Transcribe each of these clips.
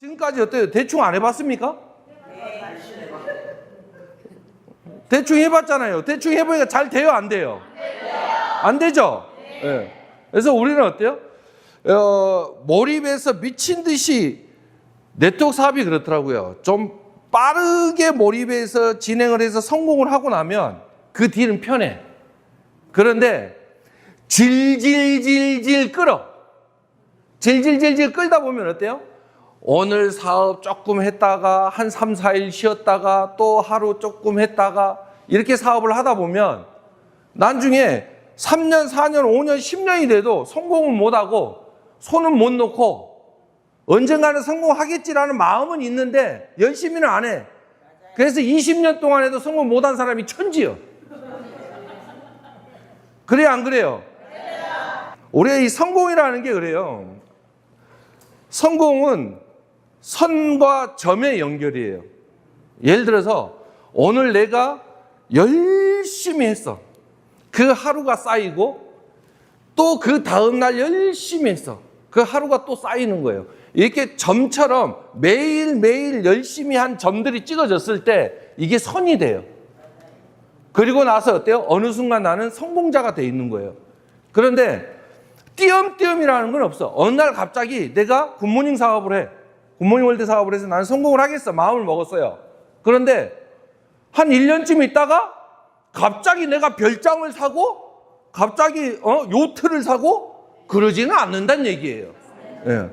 지금까지 어때요? 대충 안 해봤습니까? 대충 해봤잖아요. 대충 해보니까 잘 돼요, 안 돼요? 안 되죠? 네. 그래서 우리는 어때요? 몰입해서 미친 듯이 네트워크 사업이 그렇더라고요. 좀 빠르게 몰입해서 진행을 해서 성공을 하고 나면 그 뒤는 편해. 그런데 질질질질 끌어. 질질질질 끌다 보면 어때요? 오늘 사업 조금 했다가 한 3, 4일 쉬었다가 또 하루 조금 했다가 이렇게 사업을 하다 보면 나중에 3년, 4년, 5년, 10년이 돼도 성공을 못하고 손은 못 놓고 언젠가는 성공하겠지라는 마음은 있는데 열심히는 안 해. 그래서 20년 동안 해도 성공 못한 사람이 천지요. 그래요, 안 그래요? 우리가 이 성공이라는 게 그래요. 성공은 선과 점의 연결이에요. 예를 들어서 오늘 내가 열심히 했어. 그 하루가 쌓이고 또 그 다음날 열심히 했어. 그 하루가 또 쌓이는 거예요. 이렇게 점처럼 매일매일 열심히 한 점들이 찍어졌을 때 이게 선이 돼요. 그리고 나서 어때요? 어느 순간 나는 성공자가 돼 있는 거예요. 그런데 띄엄띄엄이라는 건 없어. 어느 날 갑자기 내가 굿모닝 사업을 해. 굿모닝 월드 사업을 해서 나는 성공을 하겠어. 마음을 먹었어요. 그런데 한 1년쯤 있다가 갑자기 내가 별장을 사고 갑자기 요트를 사고 그러지는 않는다는 얘기예요. 예.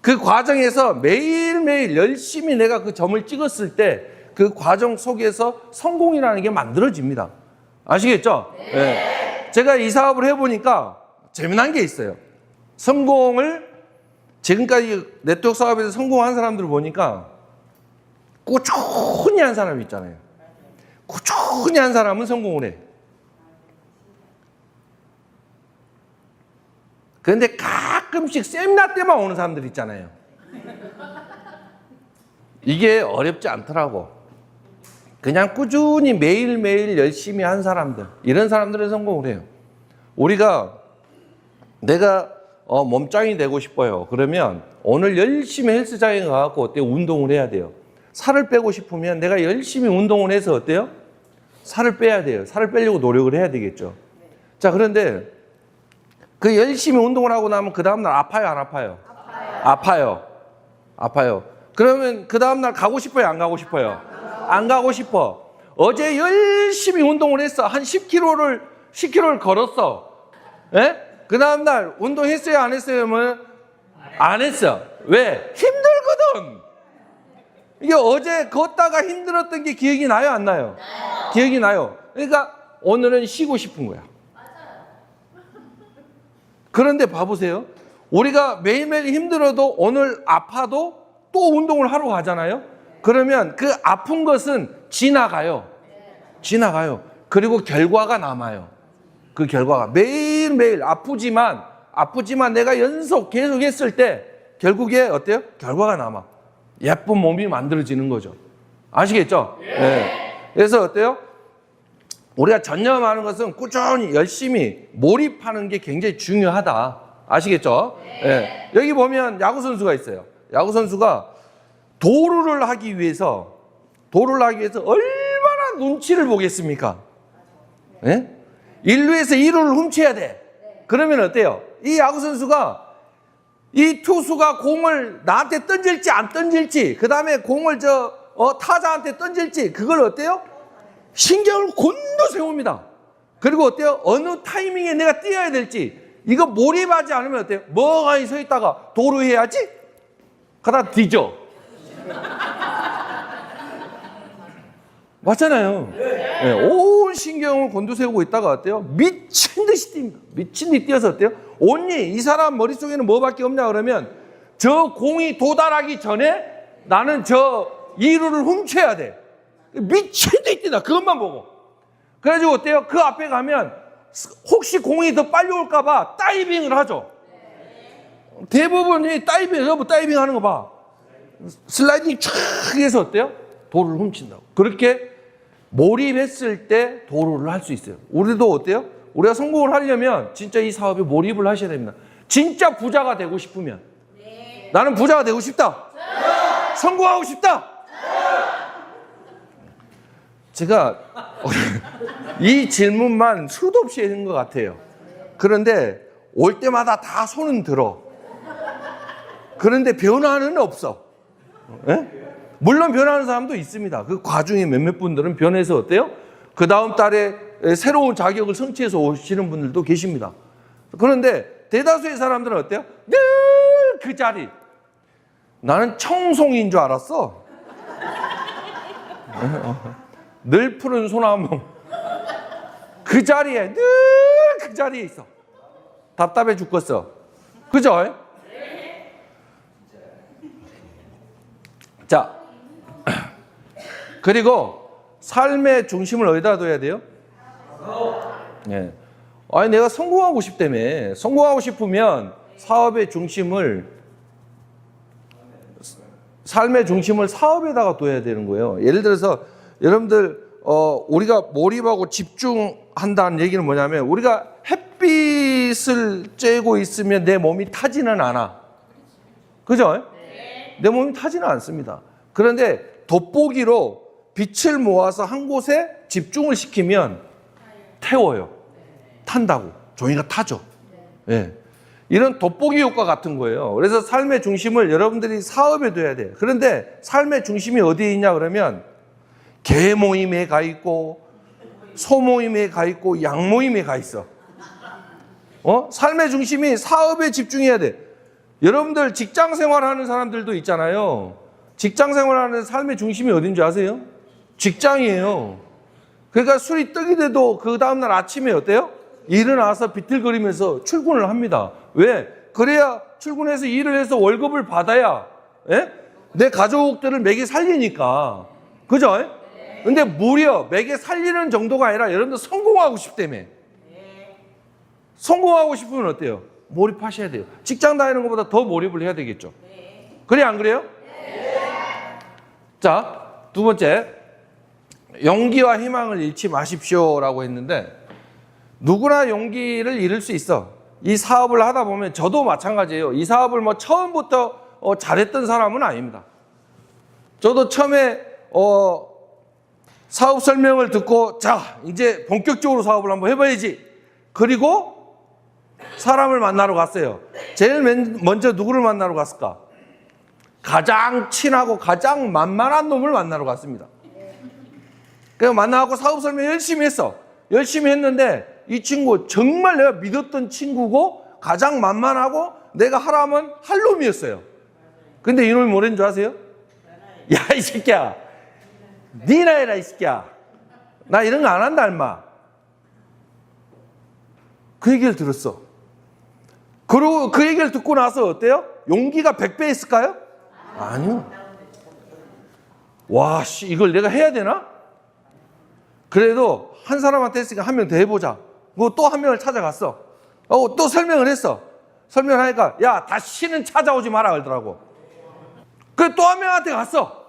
그 과정에서 매일매일 열심히 내가 그 점을 찍었을 때 그 과정 속에서 성공이라는 게 만들어집니다. 아시겠죠? 네. 예. 제가 이 사업을 해보니까 재미난 게 있어요. 성공을 지금까지 네트워크 사업에서 성공한 사람들을 보니까 꾸준히 한 사람이 있잖아요. 꾸준히 한 사람은 성공을 해. 그런데 가끔씩 세미나 때만 오는 사람들 있잖아요. 이게 어렵지 않더라고. 그냥 꾸준히 매일매일 열심히 한 사람들, 이런 사람들은 성공을 해요. 우리가 내가 몸짱이 되고 싶어요. 그러면 오늘 열심히 헬스장에 가서 어때요? 운동을 해야 돼요. 살을 빼고 싶으면 내가 열심히 운동을 해서 어때요? 살을 빼야 돼요. 살을 빼려고 노력을 해야 되겠죠. 자, 그런데 그 열심히 운동을 하고 나면 그 다음날 아파요, 안 아파요? 아파요. 아파요. 그러면 그 다음날 가고 싶어요, 안 가고 싶어요? 안 가고 싶어. 어제 열심히 운동을 했어. 한 10km를 걸었어. 예? 그 다음날 운동했어요, 안 했어요? 뭐? 안 했어. 왜? 힘들거든. 이게 어제 걷다가 힘들었던 게 기억이 나요, 안 나요? 기억이 나요. 그러니까 오늘은 쉬고 싶은 거야. 그런데 봐보세요. 우리가 매일매일 힘들어도 오늘 아파도 또 운동을 하러 가잖아요. 그러면 그 아픈 것은 지나가요. 지나가요. 그리고 결과가 남아요. 그 결과가 매일매일 아프지만 내가 계속 했을 때 결국에 어때요? 결과가 남아. 예쁜 몸이 만들어지는 거죠. 아시겠죠? 네. 그래서 어때요? 우리가 전념하는 것은 꾸준히 열심히 몰입하는 게 굉장히 중요하다. 아시겠죠? 네. 여기 보면 야구 선수가 있어요. 야구 선수가 도루를 하기 위해서 얼마나 눈치를 보겠습니까? 네? 1루에서 2루를 훔쳐야 돼. 그러면 어때요? 이 야구 선수가 이 투수가 공을 나한테 던질지 안 던질지, 그 다음에 공을 타자한테 던질지, 그걸 어때요? 신경을 곤두세웁니다. 그리고 어때요? 어느 타이밍에 내가 뛰어야 될지, 이거 몰입하지 않으면 어때요? 멍하니 서 있다가 도루해야지? 그러다 뒤져. 맞잖아요. 네, 온 신경을 곤두세우고 있다가 어때요? 미친 듯이 뜁니다. 미친 듯이 뛰어서 어때요? 온리 이 사람 머릿속에는 뭐밖에 없냐 그러면 저 공이 도달하기 전에 나는 저 2루를 훔쳐야 돼. 미친 듯이 뛴다. 그것만 보고. 그래가지고 어때요? 그 앞에 가면 혹시 공이 더 빨리 올까 봐 다이빙을 하죠. 대부분이 다이빙 하는 거 봐. 슬라이딩 쫙 해서 어때요? 도루를 훔친다고. 그렇게 몰입했을 때 도루를 할 수 있어요. 우리도 어때요? 우리가 성공을 하려면 진짜 이 사업에 몰입을 하셔야 됩니다. 진짜 부자가 되고 싶으면. 나는 부자가 되고 싶다. 성공하고 싶다. 제가 이 질문만 수도 없이 했는 것 같아요. 그런데 올 때마다 다 손은 들어. 그런데 변화는 없어. 예? 물론 변하는 사람도 있습니다. 그 과중에 몇몇 분들은 변해서 어때요? 그 다음 달에 새로운 자격을 성취해서 오시는 분들도 계십니다. 그런데 대다수의 사람들은 어때요? 늘 그 자리. 나는 청송인 줄 알았어. 늘 푸른 소나무. 그 자리에, 늘 그 자리에 있어. 답답해 죽겠어. 그죠? 자, 그리고 삶의 중심을 어디다 둬야 돼요? 예. 아니, 내가 성공하고 싶다며. 성공하고 싶으면 사업의 중심을, 삶의 중심을 사업에다가 둬야 되는 거예요. 예를 들어서 여러분들, 우리가 몰입하고 집중한다는 얘기는 뭐냐면, 우리가 햇빛을 쬐고 있으면 내 몸이 타지는 않아. 그죠? 내 몸이 타지는 않습니다. 그런데 돋보기로 빛을 모아서 한 곳에 집중을 시키면 태워요. 탄다고. 종이가 타죠. 예. 이런 돋보기 효과 같은 거예요. 그래서 삶의 중심을 여러분들이 사업에 둬야 돼요. 그런데 삶의 중심이 어디에 있냐 그러면 개 모임에 가 있고 소 모임에 가 있고 양 모임에 가 있어. 삶의 중심이 사업에 집중해야 돼. 여러분들 직장 생활하는 사람들도 있잖아요. 직장 생활하는 삶의 중심이 어딘지 아세요? 직장이에요. 그러니까 술이 떡이 돼도 그 다음날 아침에 어때요? 일어나서 비틀거리면서 출근을 합니다. 왜? 그래야 출근해서 일을 해서 월급을 받아야 내 가족들을 먹여 살리니까. 그죠? 근데 무려 먹여 살리는 정도가 아니라 여러분들 성공하고 싶다며. 성공하고 싶으면 어때요? 몰입하셔야 돼요. 직장 다니는 것보다 더 몰입을 해야 되겠죠. 그래 안 그래요? 자, 두 번째, 용기와 희망을 잃지 마십시오라고 했는데 누구나 용기를 잃을 수 있어. 이 사업을 하다 보면 저도 마찬가지예요. 이 사업을 뭐 처음부터 잘했던 사람은 아닙니다. 저도 처음에 사업 설명을 듣고 자, 이제 본격적으로 사업을 한번 해봐야지. 그리고 사람을 만나러 갔어요. 제일 먼저 누구를 만나러 갔을까? 가장 친하고 가장 만만한 놈을 만나러 갔습니다. 그래서 만나고 사업 설명 열심히 했어. 열심히 했는데 이 친구 정말 내가 믿었던 친구고 가장 만만하고 내가 하라면 할 놈이었어요. 근데 이놈이 뭐라는 줄 아세요? 야, 이 새끼야. 니나 해라, 이 새끼야. 나 이런 거 안 한다, 임마. 그 얘기를 들었어. 그리고 그 얘기를 듣고 나서 어때요? 용기가 100배 했을까요? 아니요. 와, 씨, 이걸 내가 해야 되나? 그래도 한 사람한테 했으니까 한 명 더 해보자. 또 한 명을 찾아갔어. 또 설명을 했어. 설명을 하니까, 야, 다시는 찾아오지 마라, 그러더라고. 그래, 또 한 명한테 갔어.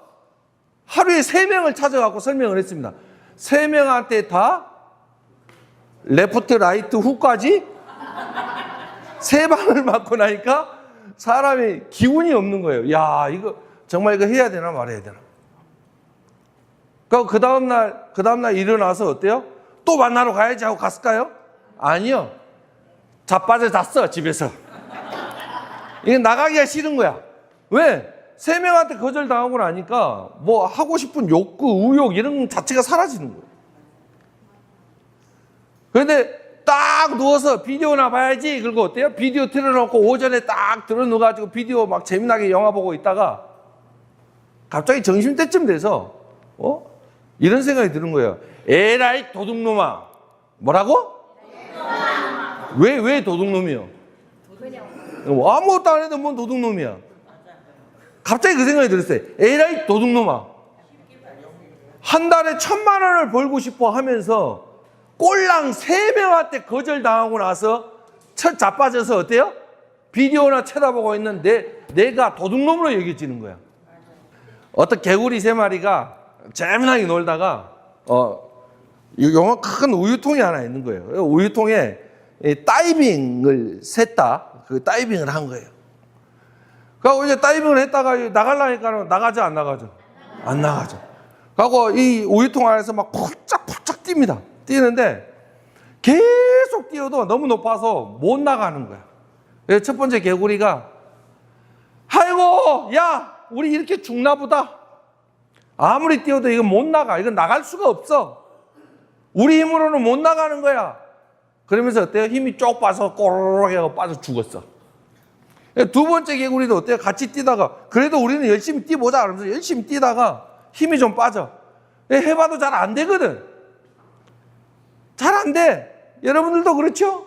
하루에 3명을 찾아가고 설명을 했습니다. 3명한테 다 레프트, 라이트, 후까지 3방을 맞고 나니까 사람이 기운이 없는 거예요. 야, 이거 정말 이거 해야 되나 말아야 되나. 그 다음날 일어나서 어때요? 또 만나러 가야지 하고 갔을까요? 아니요. 자빠져 잤어, 집에서. 이게 나가기가 싫은 거야. 왜? 3명한테 거절당하고 나니까 뭐 하고 싶은 욕구, 의욕 이런 자체가 사라지는 거예요. 그런데 딱 누워서 비디오나 봐야지. 그리고 어때요? 비디오 틀어놓고 오전에 딱 들어누워가지고 비디오 막 재미나게 영화 보고 있다가 갑자기 점심때쯤 돼서 이런 생각이 드는 거예요. 에라이 도둑놈아. 뭐라고? 왜 도둑놈이요? 아무것도 안 해도 뭔 도둑놈이야. 갑자기 그 생각이 들었어요. 에라이 도둑놈아. 한 달에 1,000만 원을 벌고 싶어 하면서 꼴랑 3명한테 거절당하고 나서 첫 자빠져서 어때요? 비디오나 쳐다보고 있는 내가 도둑놈으로 여겨지는 거야. 어떤 개구리 3마리가 재미나게 놀다가 요만 큰 우유통이 하나 있는 거예요. 우유통에 다이빙을 샜다. 그 다이빙을 한 거예요. 그리고 이제 다이빙을 했다가 나가려니까 나가죠, 안 나가죠? 안 나가죠. 그리고 이 우유통 안에서 막 폴짝폴짝 뜁니다. 뛰는데 계속 뛰어도 너무 높아서 못 나가는 거야. 그래서 첫 번째 개구리가 아이고, 야, 우리 이렇게 죽나 보다. 아무리 뛰어도 이건 못 나가. 이건 나갈 수가 없어. 우리 힘으로는 못 나가는 거야. 그러면서 어때요? 힘이 쪽 빠져 꼬르륵 하고 빠져 죽었어. 두 번째 개구리도 어때요? 같이 뛰다가 그래도 우리는 열심히 뛰보자 그러면서 열심히 뛰다가 힘이 좀 빠져. 해봐도 잘 안 되거든. 잘 안 돼. 여러분들도 그렇죠?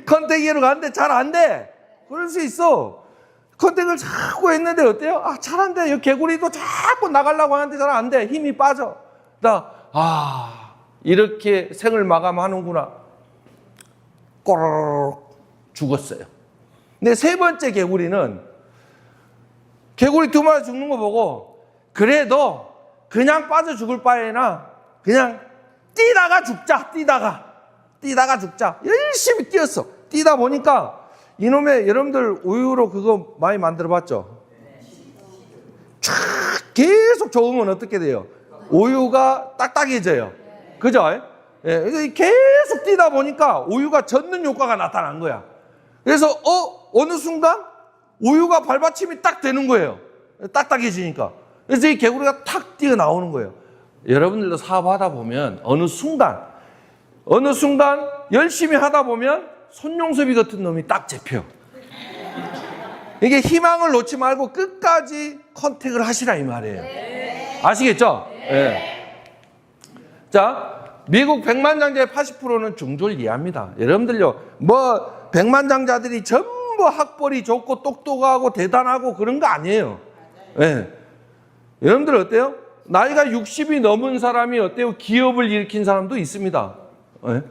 컨택으로 가는데 잘 안 돼. 그럴 수 있어. 컨택을 자꾸 했는데 어때요? 아, 잘 안 돼. 이 개구리도 자꾸 나가려고 하는데 잘 안 돼. 힘이 빠져. 이렇게 생을 마감하는구나. 꼬르륵 죽었어요. 근데 세 번째 개구리는 개구리 두 마리 죽는 거 보고 그래도 그냥 빠져 죽을 바에나 그냥 뛰다가 죽자. 뛰다가 죽자. 열심히 뛰었어. 뛰다 보니까 이놈의 여러분들 우유로 그거 많이 만들어 봤죠? 쫙 계속 저으면 어떻게 돼요? 우유가 딱딱해져요. 그죠? 예, 계속 뛰다 보니까 우유가 젖는 효과가 나타난 거야. 그래서 어느 순간 우유가 발받침이 딱 되는 거예요. 딱딱해지니까. 그래서 이 개구리가 탁 뛰어나오는 거예요. 여러분들도 사업하다 보면 어느 순간 열심히 하다 보면 손용섭이 같은 놈이 딱 잡혀. 이게 희망을 놓지 말고 끝까지 컨택을 하시라 이 말이에요. 아시겠죠? 네. 자, 미국 백만장자의 80%는 중졸 이하입니다. 여러분들요, 뭐 백만장자들이 전부 학벌이 좋고 똑똑하고 대단하고 그런 거 아니에요. 네. 여러분들 어때요? 나이가 60이 넘은 사람이 어때요? 기업을 일으킨 사람도 있습니다. 네.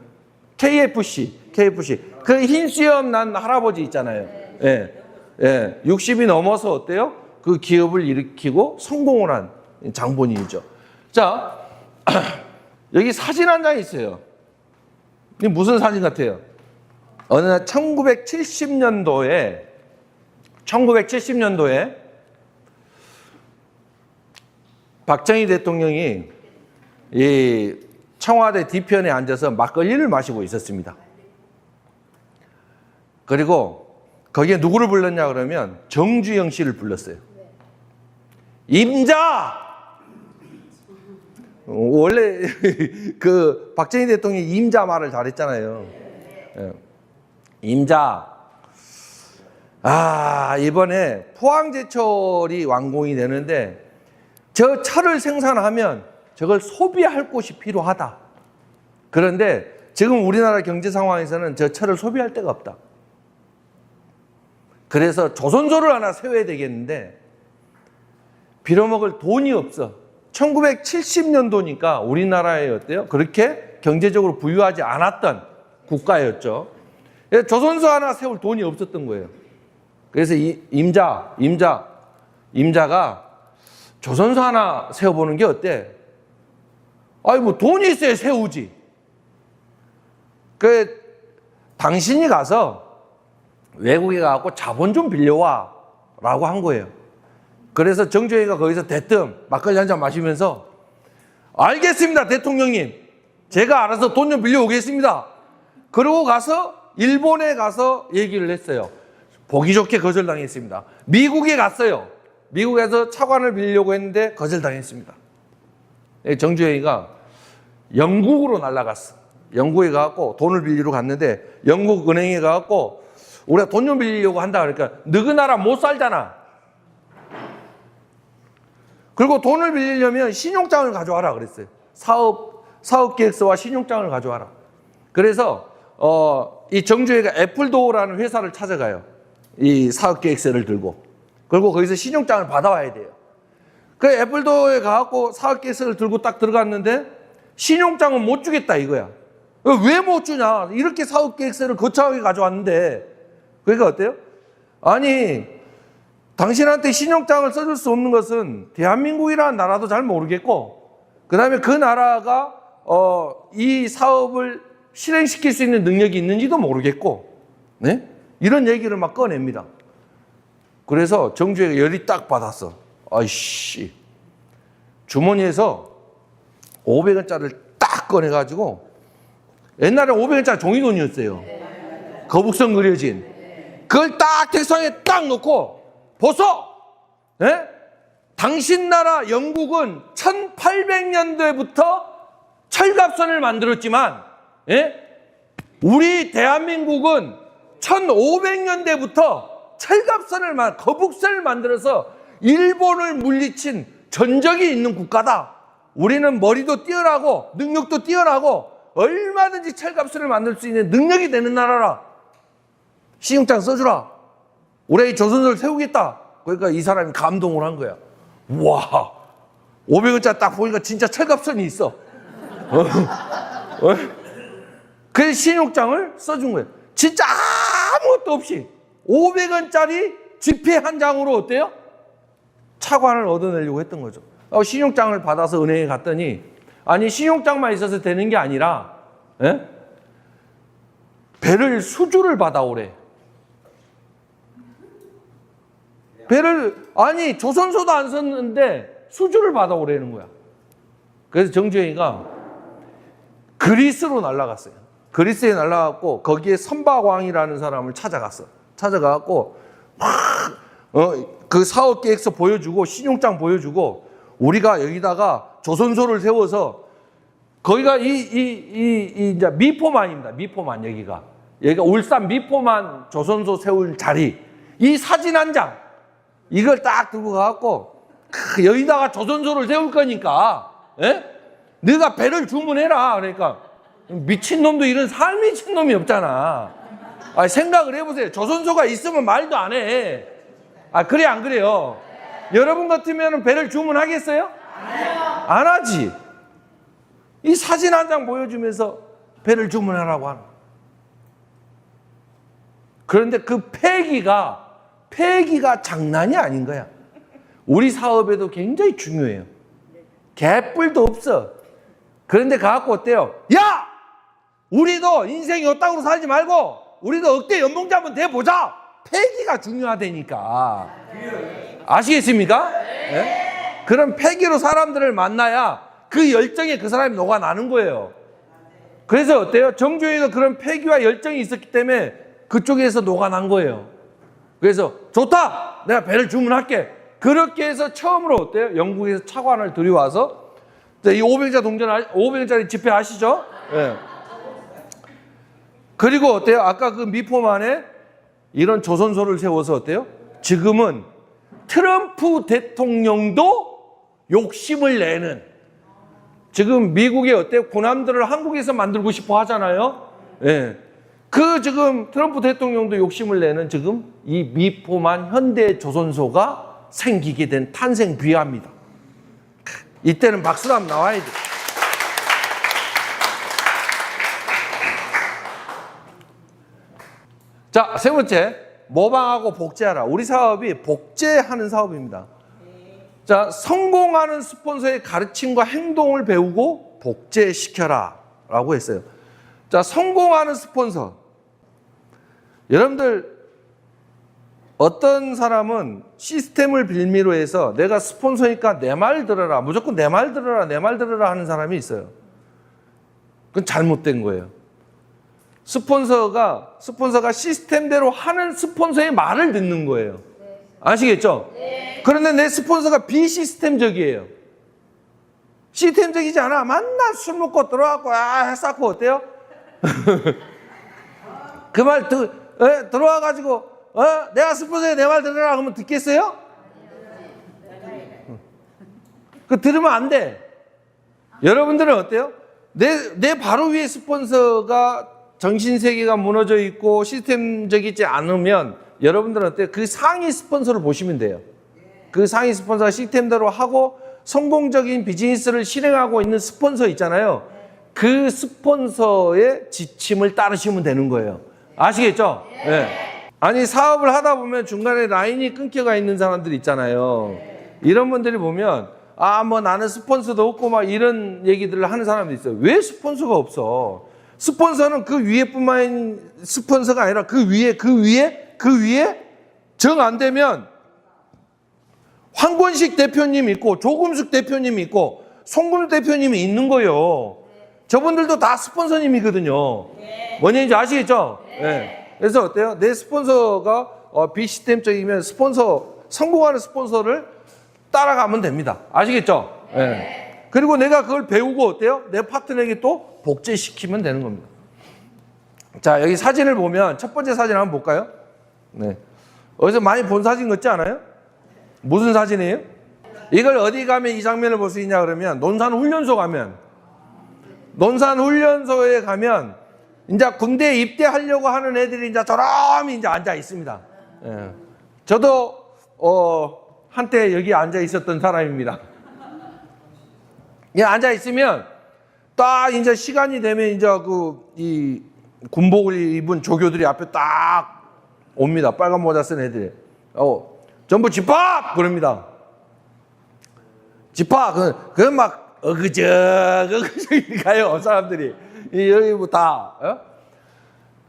KFC. 그 흰 수염 난 할아버지 있잖아요. 예. 예. 60이 넘어서 어때요? 그 기업을 일으키고 성공을 한 장본인이죠. 자, 여기 사진 한 장 있어요. 이게 무슨 사진 같아요? 어느 날 1970년도에 박정희 대통령이 이 청와대 뒤편에 앉아서 막걸리를 마시고 있었습니다. 그리고 거기에 누구를 불렀냐 그러면 정주영 씨를 불렀어요. 임자! 원래 그 박정희 대통령이 임자 말을 잘했잖아요. 임자. 이번에 포항제철이 완공이 되는데 저 철을 생산하면 저걸 소비할 곳이 필요하다. 그런데 지금 우리나라 경제 상황에서는 저 철을 소비할 데가 없다. 그래서 조선소를 하나 세워야 되겠는데 빌어먹을 돈이 없어. 1970년도니까 우리나라에 어때요? 그렇게 경제적으로 부유하지 않았던 국가였죠. 조선소 하나 세울 돈이 없었던 거예요. 그래서 이 임자가 조선소 하나 세워보는 게 어때? 뭐 돈이 있어야 세우지. 당신이 가서 외국에 가서 자본 좀 빌려와 라고 한 거예요. 그래서 정주행이가 거기서 대뜸 막걸리 한잔 마시면서 알겠습니다 대통령님, 제가 알아서 돈 좀 빌려오겠습니다. 그러고 가서 일본에 가서 얘기를 했어요. 보기 좋게 거절당했습니다. 미국에 갔어요. 미국에서 차관을 빌리려고 했는데 거절당했습니다. 정주행이가 영국으로 날아갔어. 영국에 가서 돈을 빌리러 갔는데 영국 은행에 가서 우리가 돈 좀 빌리려고 한다 그러니까 너희 나라 못 살잖아. 그리고 돈을 빌리려면 신용장을 가져와라 그랬어요. 사업 계획서와 신용장을 가져와라. 그래서 이 정주행이가 애플도어라는 회사를 찾아가요. 이 사업 계획서를 들고. 그리고 거기서 신용장을 받아와야 돼요. 그 애플도어에 가서 사업 계획서를 들고 딱 들어갔는데 신용장은 못 주겠다 이거야. 왜 못 주냐? 이렇게 사업 계획서를 거창하게 가져왔는데. 그러니까 어때요? 아니, 당신한테 신용장을 써줄 수 없는 것은 대한민국이라는 나라도 잘 모르겠고, 그 다음에 그 나라가 이 사업을 실행시킬 수 있는 능력이 있는지도 모르겠고, 네? 이런 얘기를 막 꺼냅니다. 그래서 정주회가 열이 딱 받았어. 아이씨. 주머니에서 500원짜리를 딱 꺼내가지고, 옛날에 500원짜리 종이돈이었어요. 거북선 그려진. 그걸 딱 책상에 딱 놓고, 보소! 네? 당신 나라 영국은 1800년대부터 철갑선을 만들었지만, 예? 우리 대한민국은 1500년대부터 거북선을 만들어서 일본을 물리친 전적이 있는 국가다. 우리는 머리도 뛰어나고 능력도 뛰어나고 얼마든지 철갑선을 만들 수 있는 능력이 되는 나라라. 시중장 써주라. 올해 조선소를 세우겠다. 그러니까 이 사람이 감동을 한 거야. 와, 500원짜리 딱 보니까 진짜 철갑선이 있어. 그래서 신용장을 써준 거예요. 진짜 아무것도 없이 500원짜리 지폐 한 장으로 어때요? 차관을 얻어내려고 했던 거죠. 신용장을 받아서 은행에 갔더니, 아니 신용장만 있어서 되는 게 아니라, 예? 배를 수주를 받아오래. 아니 조선소도 안 썼는데 수주를 받아오라는 거야. 그래서 정주행이가 그리스로 날아갔어요. 그리스에 날아갔고 거기에 선박왕이라는 사람을 찾아가갖고 막 그 사업 계획서 보여주고 신용장 보여주고, 우리가 여기다가 조선소를 세워서, 거기가 이제 미포만입니다. 미포만. 여기가 울산 미포만 조선소 세울 자리. 이 사진 한 장 이걸 딱 들고 가갖고, 여기다가 조선소를 세울 거니까, 예? 네가 배를 주문해라. 그러니까 미친놈도 이런 미친놈이 없잖아. 생각을 해보세요. 조선소가 있으면 말도 안 해. 그래 안 그래요? 여러분 같으면 배를 주문하겠어요? 안 하지. 이 사진 한 장 보여주면서 배를 주문하라고 하는. 그런데 그 폐기가 장난이 아닌 거야. 우리 사업에도 굉장히 중요해요. 개뿔도 없어. 그런데 가갖고 어때요? 야! 우리도 인생 요땅으로 살지 말고 우리도 억대 연봉자 한번 돼보자. 폐기가 중요하다니까. 아시겠습니까? 네? 그런 폐기로 사람들을 만나야 그 열정에 그 사람이 녹아나는 거예요. 그래서 어때요? 정주행이가 그런 폐기와 열정이 있었기 때문에 그쪽에서 녹아난 거예요. 그래서 좋다! 내가 배를 주문할게. 그렇게 해서 처음으로 어때요? 영국에서 차관을 들여와서, 이 500원짜리 지폐 아시죠? 네. 그리고 어때요? 아까 그 미포만에 이런 조선소를 세워서 어때요? 지금은 트럼프 대통령도 욕심을 내는, 지금 미국의 어때요? 군함들을 한국에서 만들고 싶어 하잖아요. 예. 그 지금 트럼프 대통령도 욕심을 내는 지금 이 미포만 현대 조선소가 생기게 된 탄생 비화입니다. 이때는 박수로 한번 나와야 돼. 자, 세 번째, 모방하고 복제하라. 우리 사업이 복제하는 사업입니다. 자, 성공하는 스폰서의 가르침과 행동을 배우고 복제시켜라 라고 했어요. 자, 성공하는 스폰서. 여러분들, 어떤 사람은 시스템을 빌미로 해서 내가 스폰서니까 내 말 들어라, 무조건 내 말 들어라, 내 말 들어라 하는 사람이 있어요. 그건 잘못된 거예요. 스폰서가 시스템대로 하는 스폰서의 말을 듣는 거예요. 아시겠죠? 네. 그런데 내 스폰서가 비시스템적이에요. 시스템적이지 않아. 만나 술 먹고 들어와갖고 쌓고 어때요? 그 말 들어와가지고 내가 스폰서에 내 말 들으라 그러면 듣겠어요? 그 들으면 안 돼. 여러분들은 어때요? 내 바로 위에 스폰서가 정신세계가 무너져 있고 시스템적이지 않으면 여러분들은 어때요? 그 상위 스폰서를 보시면 돼요. 그 상위 스폰서가 시스템대로 하고 성공적인 비즈니스를 실행하고 있는 스폰서 있잖아요. 그 스폰서의 지침을 따르시면 되는 거예요. 아시겠죠? 네. 아니, 사업을 하다 보면 중간에 라인이 끊겨가 있는 사람들 있잖아요. 이런 분들이 보면 뭐 나는 스폰서도 없고 막 이런 얘기들을 하는 사람들이 있어요. 왜 스폰서가 없어? 스폰서는 그 위에뿐만 스폰서가 아니라 그 위에 정 안 되면 황권식 대표님 있고 조금숙 대표님 있고 송금숙 대표님이 있는 거예요. 저분들도 다 스폰서님이거든요. 뭔지 아시겠죠? 네. 그래서 어때요? 내 스폰서가 비시스템적이면 성공하는 스폰서를 따라가면 됩니다. 아시겠죠? 네. 그리고 내가 그걸 배우고 어때요? 내 파트너에게 또 복제시키면 되는 겁니다. 자, 여기 사진을 보면 첫 번째 사진 한번 볼까요? 네. 어디서 많이 본 사진 같지 않아요? 무슨 사진이에요? 이걸 어디 가면 이 장면을 볼 수 있냐 그러면 논산훈련소 논산훈련소에 가면 이제 군대에 입대하려고 하는 애들이 이제 저렴이 이제 앉아 있습니다. 예. 저도 한때 여기 앉아 있었던 사람입니다. 예, 앉아 있으면 딱 이제 시간이 되면 이제 이 군복을 입은 조교들이 앞에 딱 옵니다. 빨간 모자 쓴 애들이. 전부 집합! 그럽니다. 집합! 그건 막 어그적 가요, 사람들이. 여기 뭐 다.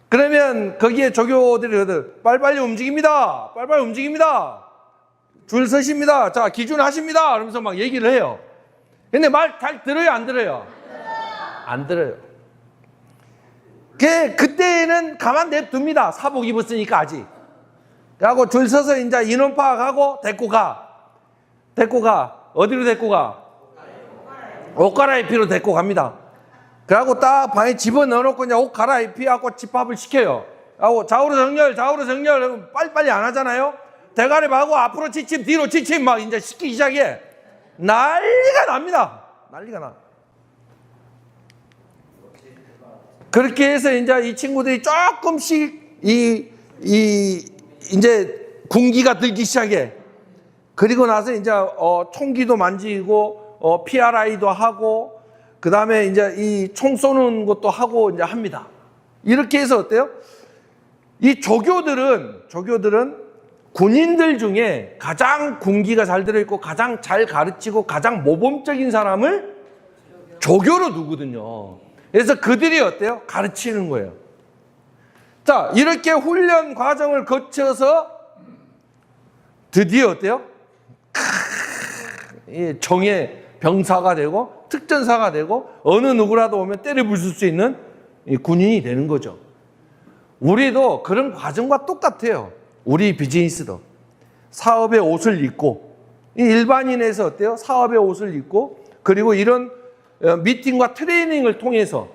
그러면 거기에 조교들이 빨리빨리 움직입니다. 빨리빨리 움직입니다. 줄 서십니다. 자, 기준하십니다. 그러면서 막 얘기를 해요. 근데 말 잘 들어요, 안 들어요? 안 들어요. 그때는 가만 냅둡니다. 사복 입었으니까 아직. 그래갖고 줄 서서 이제 인원 파악하고 데리고 가. 어디로 데리고 가? 옷 갈아입히러 데리고 갑니다. 그래갖고 딱 방에 집어넣어놓고 이제 옷 갈아입히고 집합을 시켜요. 하고 좌우로 정렬, 빨리빨리 안 하잖아요? 대가리 하고 앞으로 지침, 뒤로 지침 막 이제 시키기 시작해. 난리가 납니다. 난리가 나. 그렇게 해서 이제 이 친구들이 조금씩 이제 군기가 들기 시작해. 그리고 나서 이제 총기도 만지고 PRI도 하고 그 다음에 이제 이 총 쏘는 것도 하고 이제 합니다. 이렇게 해서 어때요? 이 조교들은 군인들 중에 가장 군기가 잘 들어있고 가장 잘 가르치고 가장 모범적인 사람을 조교로 두거든요. 그래서 그들이 어때요? 가르치는 거예요. 자, 이렇게 훈련 과정을 거쳐서 드디어 어때요? 정예 병사가 되고 특전사가 되고 어느 누구라도 오면 때려 부술 수 있는 군인이 되는 거죠. 우리도 그런 과정과 똑같아요. 우리 비즈니스도 사업의 옷을 입고 일반인에서 어때요? 사업의 옷을 입고 그리고 이런 미팅과 트레이닝을 통해서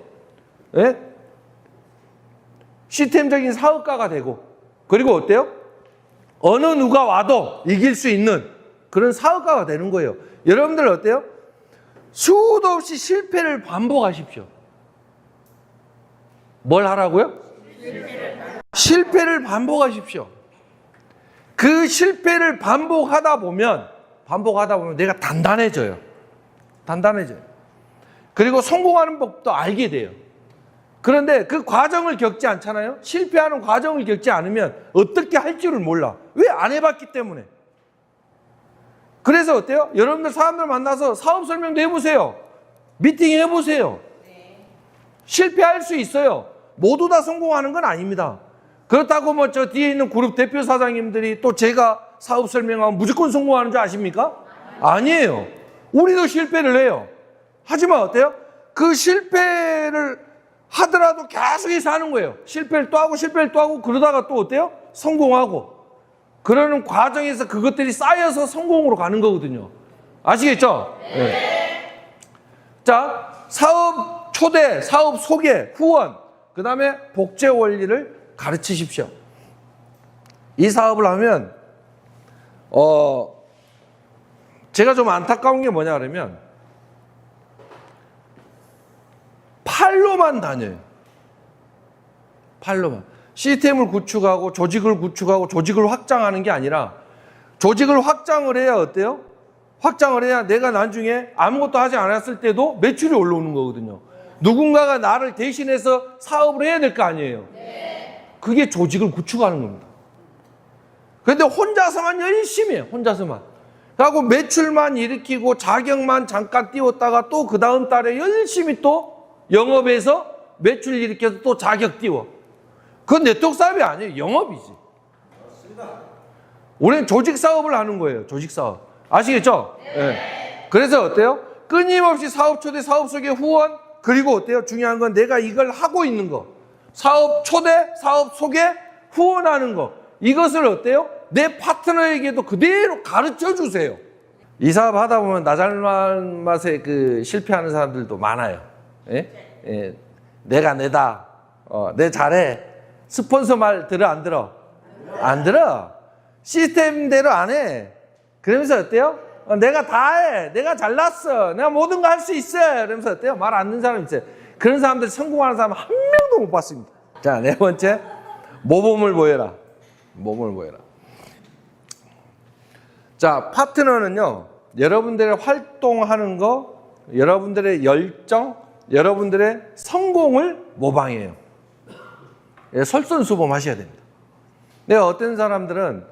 시스템적인 사업가가 되고 그리고 어때요? 어느 누가 와도 이길 수 있는 그런 사업가가 되는 거예요. 여러분들 어때요? 수도 없이 실패를 반복하십시오. 뭘 하라고요? 실패를 반복하십시오. 그 실패를 반복하다 보면 내가 단단해져요. 그리고 성공하는 법도 알게 돼요. 그런데 그 과정을 겪지 않잖아요. 실패하는 과정을 겪지 않으면 어떻게 할 줄을 몰라. 왜 안 해봤기 때문에. 그래서 어때요? 여러분들 사람들 만나서 사업 설명도 해보세요. 미팅 해보세요. 실패할 수 있어요. 모두 다 성공하는 건 아닙니다. 그렇다고 뭐 저 뒤에 있는 그룹 대표 사장님들이 또 제가 사업 설명하면 무조건 성공하는 줄 아십니까? 아니에요. 우리도 실패를 해요. 하지만 어때요? 그 실패를 하더라도 계속해서 하는 거예요. 실패를 또 하고 그러다가 또 어때요? 성공하고. 그러는 과정에서 그것들이 쌓여서 성공으로 가는 거거든요. 아시겠죠? 네. 자, 사업 초대, 사업 소개, 후원, 그 다음에 복제 원리를 가르치십시오. 이 사업을 하면 제가 좀 안타까운 게 뭐냐 그러면 팔로만 다녀요. 팔로만. 시스템을 구축하고 조직을 확장하는 게 아니라 조직을 확장을 해야 어때요? 확장을 해야 내가 나중에 아무것도 하지 않았을 때도 매출이 올라오는 거거든요. 누군가가 나를 대신해서 사업을 해야 될 거 아니에요. 그게 조직을 구축하는 겁니다. 그런데 혼자서만 열심히 해요. 혼자서만. 그리고 매출만 일으키고 자격만 잠깐 띄웠다가 또 그 다음 달에 열심히 또 영업해서 매출 일으켜서 또 자격 띄워. 그건 네트워크 사업이 아니에요. 영업이지. 우리는 조직 사업을 하는 거예요. 조직 사업. 아시겠죠? 네. 그래서 어때요? 끊임없이 사업 초대, 사업 속의 후원, 그리고 어때요? 중요한 건 내가 이걸 하고 있는 거. 사업 초대, 사업 속에 후원하는 거. 이것을 어때요? 내 파트너에게도 그대로 가르쳐 주세요. 이 사업 하다 보면 나 잘난 맛에 실패하는 사람들도 많아요. 예? 예. 내가 내다. 내 잘해. 스폰서 말 들어, 안 들어? 안 들어. 시스템대로 안 해. 그러면서 어때요? 내가 다 해. 내가 잘났어. 내가 모든 거 할 수 있어. 그러면서 어때요? 말 안 듣는 사람 있어요. 그런 사람들 성공하는 사람 한 명도 못 봤습니다. 자, 네 번째. 모범을 보여라. 모범을 보여라. 자, 파트너는요, 여러분들의 활동하는 거, 여러분들의 열정, 여러분들의 성공을 모방해요. 예, 솔선수범 하셔야 됩니다. 근데 어떤 사람들은,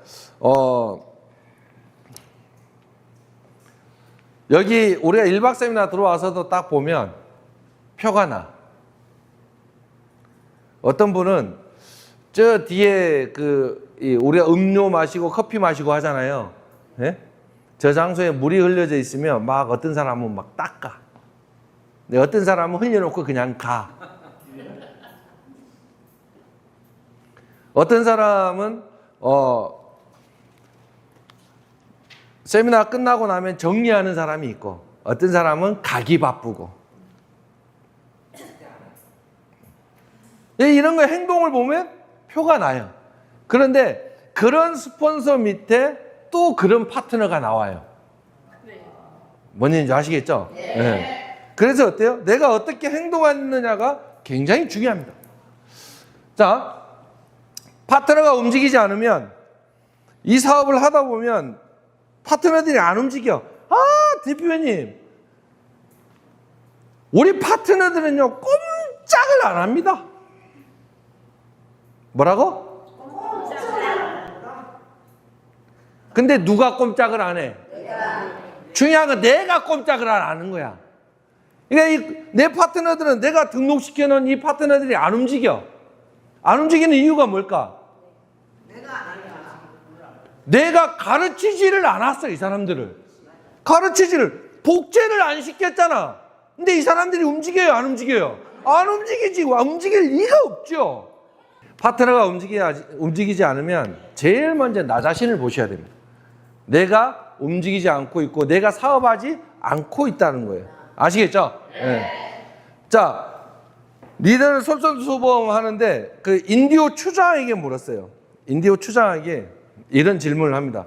여기 우리가 1박 세미나 들어와서도 딱 보면 표가 나. 어떤 분은 저 뒤에 우리가 음료 마시고 커피 마시고 하잖아요. 예? 저 장소에 물이 흘려져 있으면 막 어떤 사람은 막 닦아. 근데 어떤 사람은 흘려놓고 그냥 가. 어떤 사람은 세미나 끝나고 나면 정리하는 사람이 있고, 어떤 사람은 가기 바쁘고. 이런 거 행동을 보면 표가 나요. 그런데 그런 스폰서 밑에 또 그런 파트너가 나와요. 뭔지 아시겠죠? 네. 네. 그래서 어때요? 내가 어떻게 행동하느냐가 굉장히 중요합니다. 자, 파트너가 움직이지 않으면, 이 사업을 하다 보면 파트너들이 안 움직여. 아, 대표님, 우리 파트너들은요 꼼짝을 안 합니다. 뭐라고? 근데 누가 꼼짝을 안 해? 중요한 건 내가 꼼짝을 안 하는 거야. 그러니까 내 파트너들은, 내가 등록시켜 놓은 이 파트너들이 안 움직여. 안 움직이는 이유가 뭘까? 내가 가르치지를 않았어. 이 사람들을 가르치지를, 복제를 안 시켰잖아. 근데 이 사람들이 움직여요, 안 움직여요? 안 움직이지. 움직일 리가 없죠. 파트너가 움직이지 않으면 제일 먼저 나 자신을 보셔야 됩니다. 내가 움직이지 않고 있고, 내가 사업하지 않고 있다는 거예요. 아시겠죠? 네. 자, 리더는 솔선수범 하는데 인디오 추장에게 물었어요. 인디오 추장에게 이런 질문을 합니다.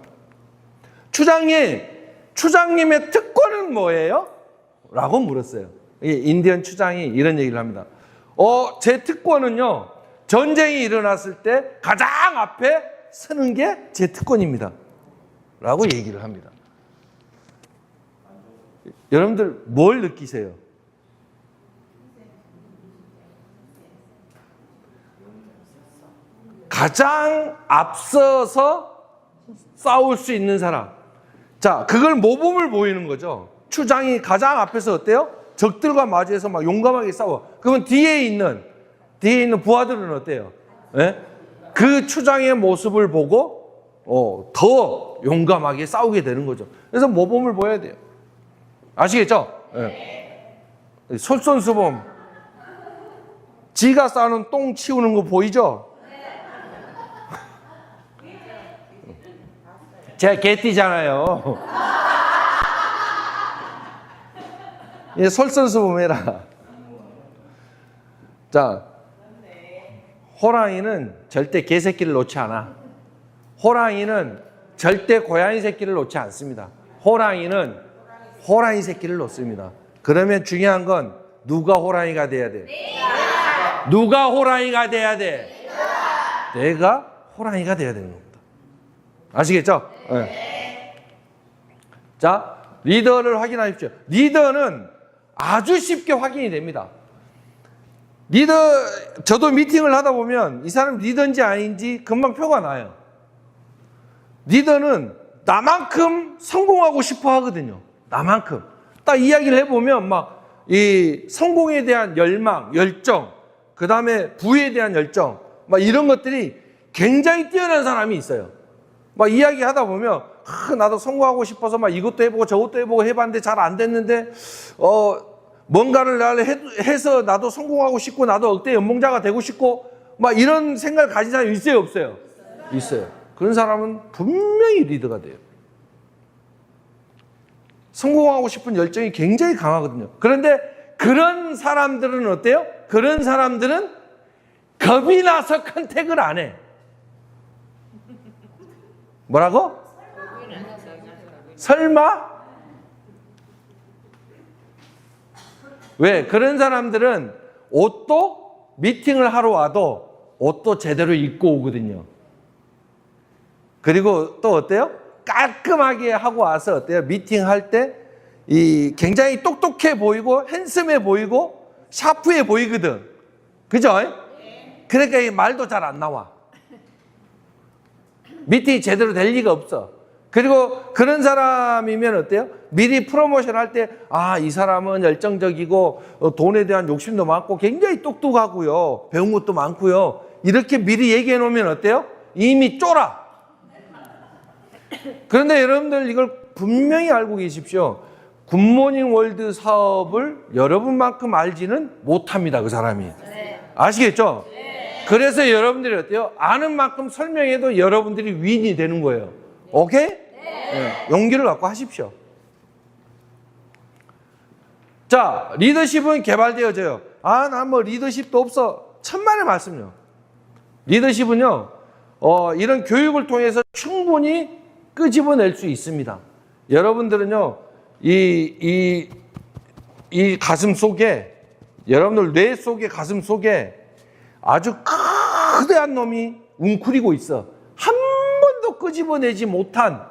추장님의 특권은 뭐예요? 라고 물었어요. 인디언 추장이 이런 얘기를 합니다. 제 특권은요, 전쟁이 일어났을 때 가장 앞에 서는 게 제 특권입니다. 라고 얘기를 합니다. 여러분들 뭘 느끼세요? 가장 앞서서 싸울 수 있는 사람. 자, 그걸 모범을 보이는 거죠. 추장이 가장 앞에서 어때요? 적들과 마주해서 막 용감하게 싸워. 그러면 뒤에 있는 부하들은 어때요? 네? 그 추장의 모습을 보고 더 용감하게 싸우게 되는 거죠. 그래서 모범을 보여야 돼요. 아시겠죠? 네. 솔선수범. 지가 싸는 똥 치우는 거 보이죠? 제가 개띠잖아요. 솔선수범해라. 자, 호랑이는 절대 개새끼를 놓지 않아. 호랑이는 절대 고양이 새끼를 놓지 않습니다. 호랑이는 호랑이 새끼를 놓습니다. 그러면 중요한 건 누가 호랑이가 돼야 돼? 누가 호랑이가 돼야 돼? 내가 호랑이가 돼야 되는 겁니다. 아시겠죠? 네. 자, 리더를 확인하십시오. 리더는 아주 쉽게 확인이 됩니다. 저도 미팅을 하다 보면 이 사람 리더인지 아닌지 금방 표가 나요. 리더는 나만큼 성공하고 싶어 하거든요. 나만큼. 딱 이야기를 해보면 막 이 성공에 대한 열망, 열정, 그 다음에 부에 대한 열정, 막 이런 것들이 굉장히 뛰어난 사람이 있어요. 막 이야기하다 보면 나도 성공하고 싶어서 막 이것도 해보고 저것도 해보고 해봤는데 잘 안 됐는데 뭔가를 해서 나도 성공하고 싶고 나도 억대 연봉자가 되고 싶고 막 이런 생각을 가진 사람이 있어요, 없어요? 있어요. 그런 사람은 분명히 리더가 돼요. 성공하고 싶은 열정이 굉장히 강하거든요. 그런데 그런 사람들은 어때요? 그런 사람들은 겁이 나서 컨택을 안 해. 뭐라고? 설마? 왜? 그런 사람들은 옷도 미팅을 하러 와도 옷도 제대로 입고 오거든요. 그리고 또 어때요? 깔끔하게 하고 와서 어때요? 미팅할 때 굉장히 똑똑해 보이고 핸섬해 보이고 샤프해 보이거든. 그죠? 그러니까 이 말도 잘 안 나와. 미팅이 제대로 될 리가 없어. 그리고 그런 사람이면 어때요? 미리 프로모션 할 때, 이 사람은 열정적이고, 돈에 대한 욕심도 많고, 굉장히 똑똑하고요. 배운 것도 많고요. 이렇게 미리 얘기해 놓으면 어때요? 이미 쫄아. 그런데 여러분들 이걸 분명히 알고 계십시오. 굿모닝 월드 사업을 여러분만큼 알지는 못합니다, 그 사람이. 아시겠죠? 그래서 여러분들이 어때요? 아는 만큼 설명해도 여러분들이 윈이 되는 거예요. 오케이? 네. 용기를 갖고 하십시오. 자, 리더십은 개발되어져요. 난 뭐 리더십도 없어. 천만의 말씀요. 리더십은요, 이런 교육을 통해서 충분히 끄집어낼 수 있습니다. 여러분들은요, 이 가슴 속에, 여러분들 뇌 속에, 가슴 속에 아주 거대한 놈이 웅크리고 있어. 한 번도 끄집어내지 못한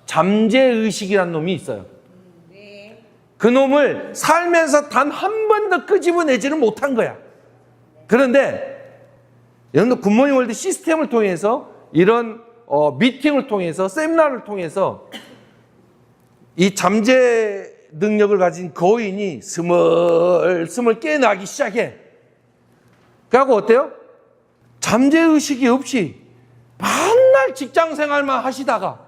잠재의식이라는 놈이 있어요. 그 놈을 살면서 단 한 번도 끄집어내지는 못한 거야. 그런데 여러분들 굿모닝 월드 시스템을 통해서 이런 미팅을 통해서 세미나를 통해서 이 잠재 능력을 가진 거인이 스멀스멀 깨어나기 시작해. 그래갖고 어때요? 잠재의식이 없이 맨날 직장생활만 하시다가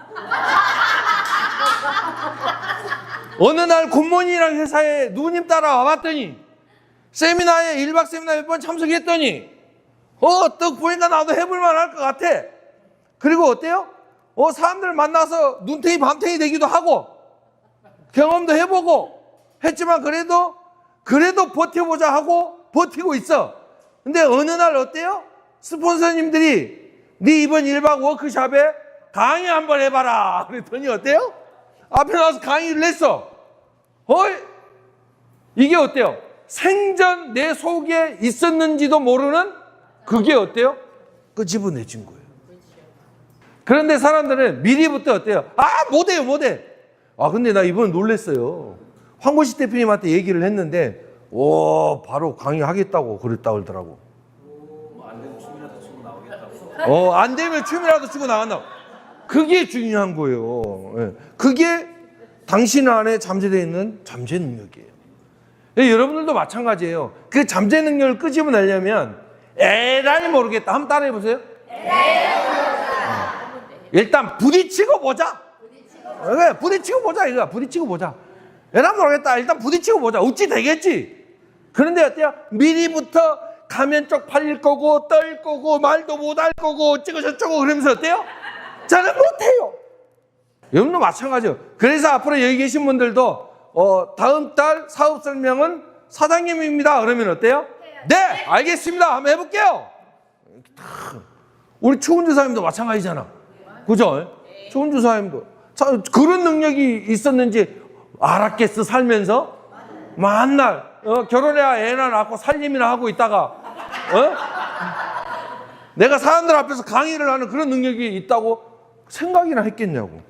어느 날 굿모닝이라는 회사에 누님 따라 와봤더니 세미나에 1박 세미나 몇 번 참석했더니 딱 보니까 나도 해볼만 할 것 같아. 그리고 어때요? 사람들 만나서 눈탱이 밤탱이 되기도 하고 경험도 해보고 했지만 그래도 버텨보자 하고 버티고 있어. 근데 어느 날 어때요? 스폰서님들이 네 이번 1박 워크숍에 강의 한번 해봐라 그랬더니 어때요? 앞에 나와서 강의를 했어. 이게 어때요? 생전 내 속에 있었는지도 모르는 그게 어때요? 끄집어내진 거예요. 그런데 사람들은 미리부터 어때요? 못해. 근데 나 이번에 놀랬어요. 황보식 대표님한테 얘기를 했는데 바로 강의하겠다고 그랬다 그러더라고. 안 되면 춤이라도 추고 나오겠다고. 안 되면 춤이라도 추고 나간다고. 그게 중요한 거예요. 그게 당신 안에 잠재되어 있는 잠재 능력이에요. 여러분들도 마찬가지예요. 그 잠재 능력을 끄집어내려면 에라이 모르겠다. 한번 따라해 보세요. 일단 부딪히고 보자. 부딪히고 보자 이거야. 부딪히고 보자. 에라이 모르겠다. 일단 부딪히고 보자. 어찌 되겠지. 그런데 어때요? 미리부터 가면 쪽팔릴 거고 떨 거고 말도 못할 거고 어쩌고 저쩌고 그러면서 어때요? 저는 못해요. 여러분도 마찬가지예요. 그래서 앞으로 여기 계신 분들도 다음 달 사업 설명은 사장님입니다. 그러면 어때요? 네, 알겠습니다. 한번 해볼게요. 우리 최훈주 사장님도 마찬가지잖아. 그죠? 최훈주 사장님도 그런 능력이 있었는지 알았겠어. 살면서 맨날 결혼해야 애나 낳고 살림이나 하고 있다가 내가 사람들 앞에서 강의를 하는 그런 능력이 있다고 생각이나 했겠냐고.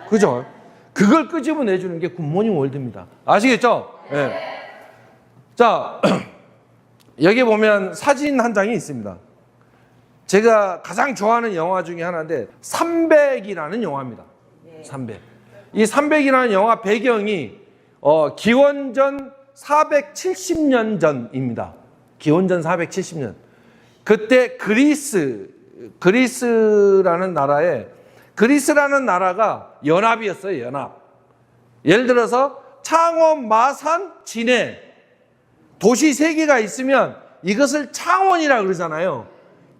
그죠? 그걸 끄집어내주는 게 굿모닝 월드입니다. 아시겠죠? 네. 자, 여기 보면 사진 한 장이 있습니다. 제가 가장 좋아하는 영화 중에 하나인데 300이라는 영화입니다. 300. 이 300이라는 영화 배경이 기원전 470년 전입니다. 기원전 470년. 그때 그리스라는 나라가 연합이었어요. 연합. 예를 들어서 창원, 마산, 진해 도시 3개가 있으면 이것을 창원이라 그러잖아요.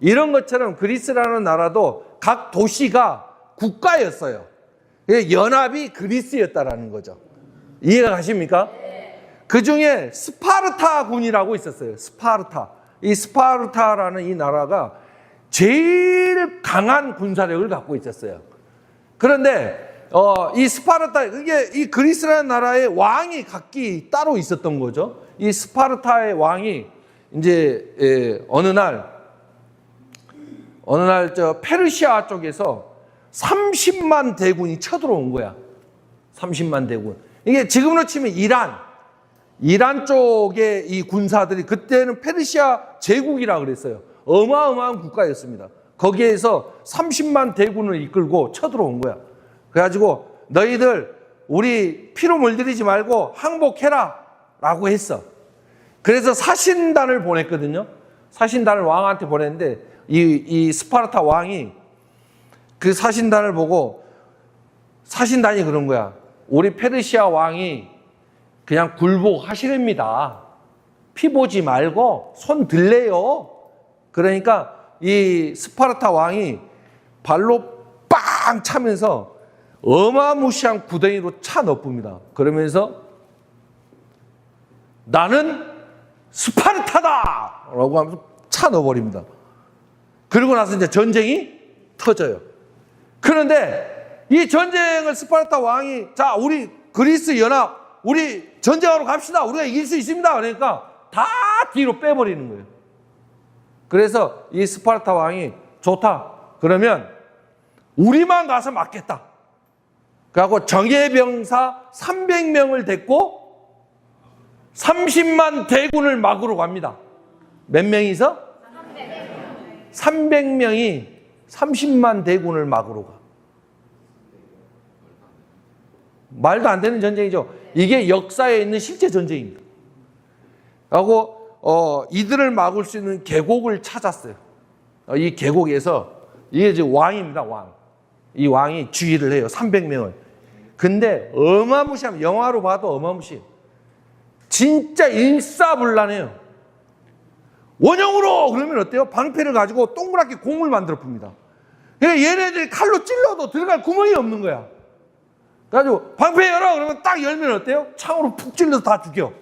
이런 것처럼 그리스라는 나라도 각 도시가 국가였어요. 연합이 그리스였다라는 거죠. 이해가 가십니까? 그 중에 스파르타군이라고 있었어요. 스파르타. 이 스파르타라는 이 나라가 제일 강한 군사력을 갖고 있었어요. 그런데 이 스파르타, 이게 이 그리스라는 나라의 왕이 각기 따로 있었던 거죠. 이 스파르타의 왕이 이제 어느 날 저 페르시아 쪽에서 30만 대군이 쳐들어온 거야. 30만 대군. 이게 지금으로 치면 이란 쪽의 이 군사들이 그때는 페르시아 제국이라 그랬어요. 어마어마한 국가였습니다. 거기에서 30만 대군을 이끌고 쳐들어온 거야. 그래가지고 너희들 우리 피로 물들이지 말고 항복해라 라고 했어. 그래서 사신단을 보냈거든요. 사신단을 왕한테 보냈는데 이 스파르타 왕이 그 사신단을 보고 사신단이 그런 거야. 우리 페르시아 왕이 그냥 굴복하시렵니다. 피 보지 말고 손 들래요. 그러니까 이 스파르타 왕이 발로 빵 차면서 어마무시한 구덩이로 차 넣습니다. 그러면서 나는 스파르타다! 라고 하면서 차 넣어버립니다. 그리고 나서 이제 전쟁이 터져요. 그런데 이 전쟁을 스파르타 왕이 자, 우리 그리스 연합, 우리 전쟁하러 갑시다. 우리가 이길 수 있습니다. 그러니까 다 뒤로 빼버리는 거예요. 그래서 이 스파르타 왕이 좋다. 그러면 우리만 가서 맞겠다. 그래갖고 정예병사 300명을 데리고 30만 대군을 막으러 갑니다. 몇 명이서? 300명이 30만 대군을 막으러 가. 말도 안 되는 전쟁이죠. 이게 역사에 있는 실제 전쟁입니다. 하고 이들을 막을 수 있는 계곡을 찾았어요. 이 계곡에서 이게 이제 왕입니다. 왕. 이 왕이 주의를 해요. 300명을. 근데 어마무시합니다. 영화로 봐도 어마무시해요. 진짜 일사불란해요. 원형으로 그러면 어때요? 방패를 가지고 동그랗게 공을 만들어 풉니다. 얘네들이 칼로 찔러도 들어갈 구멍이 없는 거야. 그래가지고 방패 열어 그러면 딱 열면 어때요? 창으로 푹 찔러서 다 죽여.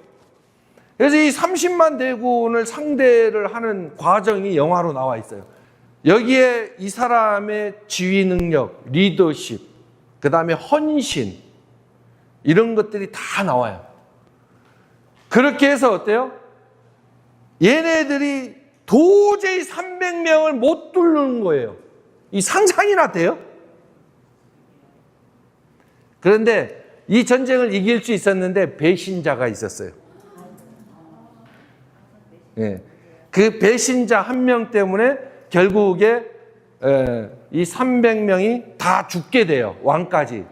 그래서 이 30만 대군을 상대를 하는 과정이 영화로 나와 있어요. 여기에 이 사람의 지휘 능력, 리더십, 그 다음에 헌신 이런 것들이 다 나와요. 그렇게 해서 어때요? 얘네들이 도저히 300명을 못 뚫는 거예요. 이 상상이나 돼요? 그런데 이 전쟁을 이길 수 있었는데 배신자가 있었어요. 예. 그 배신자 한 명 때문에 결국에 이 300명이 다 죽게 돼요. 왕까지.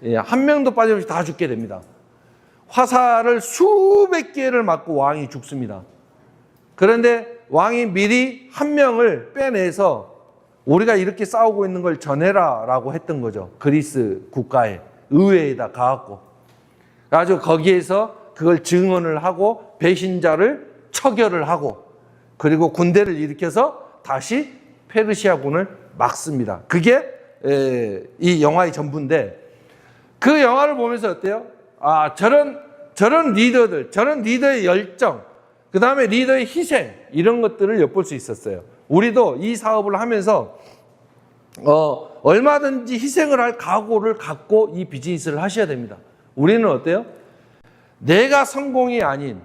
예, 한 명도 빠짐없이 다 죽게 됩니다. 화살을 수백 개를 맞고 왕이 죽습니다. 그런데 왕이 미리 한 명을 빼내서 우리가 이렇게 싸우고 있는 걸 전해라 라고 했던 거죠. 그리스 국가에, 의회에다 가갖고. 아주 거기에서 그걸 증언을 하고 배신자를 처결을 하고 그리고 군대를 일으켜서 다시 페르시아군을 막습니다. 그게 이 영화의 전부인데 그 영화를 보면서 어때요? 아, 저런 리더들, 저런 리더의 열정, 그 다음에 리더의 희생, 이런 것들을 엿볼 수 있었어요. 우리도 이 사업을 하면서, 얼마든지 희생을 할 각오를 갖고 이 비즈니스를 하셔야 됩니다. 우리는 어때요? 내가 성공이 아닌,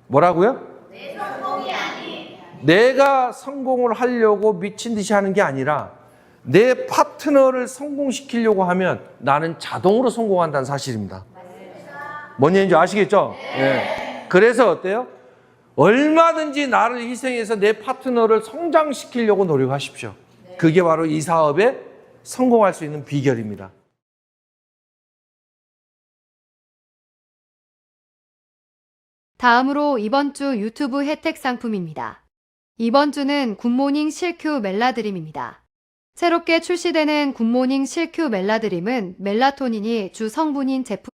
뭐라고요? 내 성공이 아닌 내가 성공을 하려고 미친 듯이 하는 게 아니라 내 파트너를 성공시키려고 하면 나는 자동으로 성공한다는 사실입니다. 뭔 얘기인지 아시겠죠? 네. 그래서 어때요? 얼마든지 나를 희생해서 내 파트너를 성장시키려고 노력하십시오. 그게 바로 이 사업에 성공할 수 있는 비결입니다. 다음으로 이번 주 유튜브 혜택 상품입니다. 이번 주는 굿모닝 실큐 멜라드림입니다. 새롭게 출시되는 굿모닝 실큐 멜라드림은 멜라토닌이 주 성분인 제품